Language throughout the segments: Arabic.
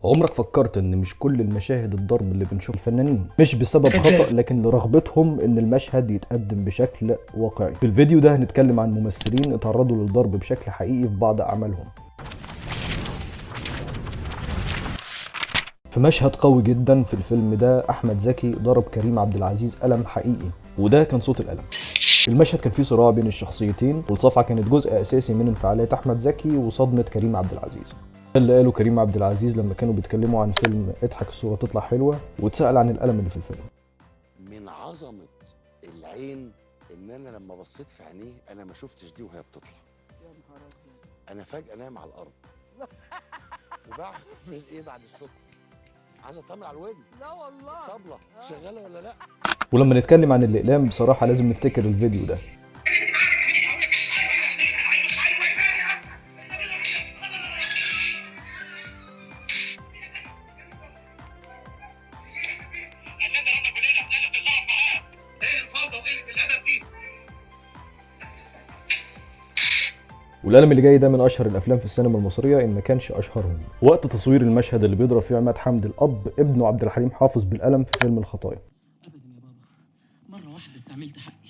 عمرك فكرت ان مش كل المشاهد الضرب اللي بنشوف الفنانين مش بسبب خطأ، لكن لرغبتهم ان المشهد يتقدم بشكل واقعي؟ في الفيديو ده هنتكلم عن ممثلين اتعرضوا للضرب بشكل حقيقي في بعض اعمالهم. في مشهد قوي جدا في الفيلم ده احمد زكي ضرب كريم عبد العزيز قلم حقيقي، وده كان صوت القلم. المشهد كان فيه صراع بين الشخصيتين، والصفعة كانت جزء اساسي من انفعالات احمد زكي وصدمة كريم عبد العزيز. ده اللي قاله كريم عبد العزيز لما كانوا بيتكلموا عن فيلم اضحك الصورة تطلع حلوة، واتسأل عن القلم اللي في الفيلم. من عظمة العين ان انا لما بصيت في عينيه انا ما شفتش دي وهي بتطلع. يا نهار ابيض. انا فجأة نايم على الارض وبعمل ايه بعد الشغل؟ عايز اطمن على الودن. لا والله. طبلة شغالة ولا لا؟ ولما نتكلم عن الاقلام بصراحة لازم نفتكر الفيديو ده. والقلم اللي جاي ده من اشهر الافلام في السينما المصريه ان ما كانش اشهرهم. وقت تصوير المشهد اللي بيضرب فيه عماد حمدي الاب ابنه عبد الحليم حافظ بالقلم في فيلم الخطايا. ابدا يا بابا، مره واحده استعملت حقي.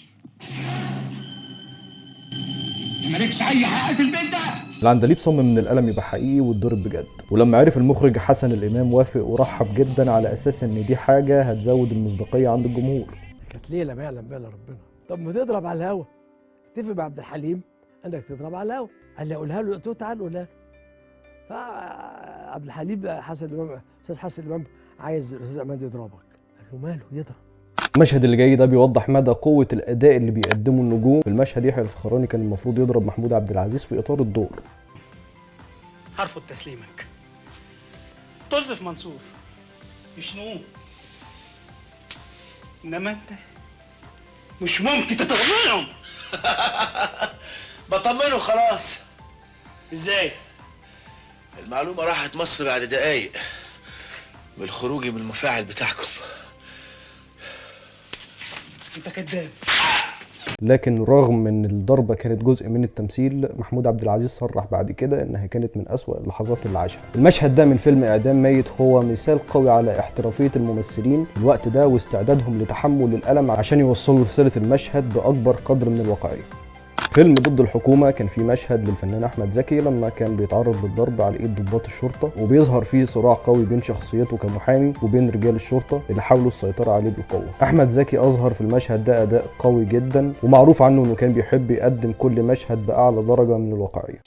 مالكش اي حق في البيت ده. العندليب صمم ان القلم يبقى حقيقي واتضرب بجد، ولما عرف المخرج حسن الامام وافق ورحب جدا على اساس ان دي حاجه هتزود المصداقيه عند الجمهور. كانت ليله ما يعلم بها ربنا. طب ما تضرب على الهوا، اتفق مع عبد الحليم انك تضرب على الهوا. قال لي اقولها له، قلت له تعال قولها له. عبد الحليم حسن الامام، استاذ حسن الامام عايز الاستاذ عماد يضربك. قال له ماله يضرب. المشهد اللي جاي ده بيوضح مدى قوه الاداء اللي بيقدمه النجوم. في المشهد يحيى الفخراني كان المفروض يضرب محمود عبد العزيز في اطار الدور. هرفض تسليمك. طز في منصور يشنوه، انما انت مش ممكن تطمنهم. بطمنه خلاص. ازاي؟ المعلومة راحت مصر بعد دقايق بالخروج من المفاعل بتاعكم. انت كذاب. لكن رغم ان الضربه كانت جزء من التمثيل، محمود عبد العزيز صرح بعد كده انها كانت من اسوأ اللحظات اللي عاشها. المشهد ده من فيلم اعدام ميت هو مثال قوي على احترافيه الممثلين في الوقت ده واستعدادهم لتحمل الالم عشان يوصلوا رساله المشهد باكبر قدر من الواقعيه. فيلم ضد الحكومة كان فيه مشهد للفنان أحمد زكي لما كان بيتعرض للضرب على إيد ضباط الشرطة، وبيظهر فيه صراع قوي بين شخصيته كمحامي وبين رجال الشرطة اللي حاولوا السيطرة عليه بالقوة. أحمد زكي أظهر في المشهد ده أداء قوي جدا، ومعروف عنه إنه كان بيحب يقدم كل مشهد بأعلى درجة من الواقعية.